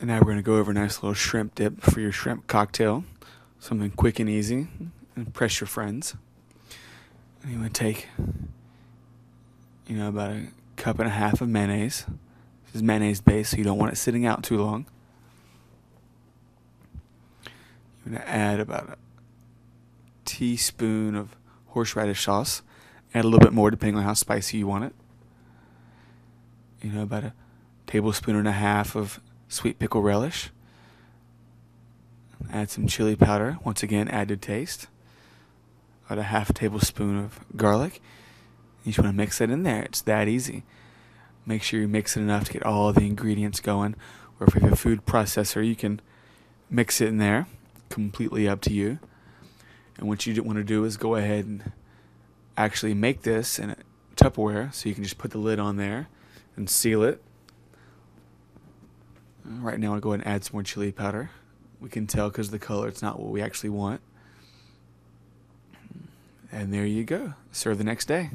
And now we're going to go over a nice little shrimp dip for your shrimp cocktail. Something quick and easy. Impress your friends. And you want to take, about a cup and a half of mayonnaise. This is mayonnaise based, so you don't want it sitting out too long. You're going to add about a teaspoon of horseradish sauce. Add a little bit more depending on how spicy you want it. About a tablespoon and a half of sweet pickle relish. Add some chili powder. Once again, add to taste. About a half tablespoon of garlic. You just want to mix it in there. It's that easy. Make sure you mix it enough to get all the ingredients going. Or if you have a food processor, you can mix it in there. Completely up to you. And what you want to do is go ahead and actually make this in a Tupperware, so you can just put the lid on there and seal it. Right now, I'll go ahead and add some more chili powder. We can tell because of the color it's not what we actually want. And there you go. Serve the next day.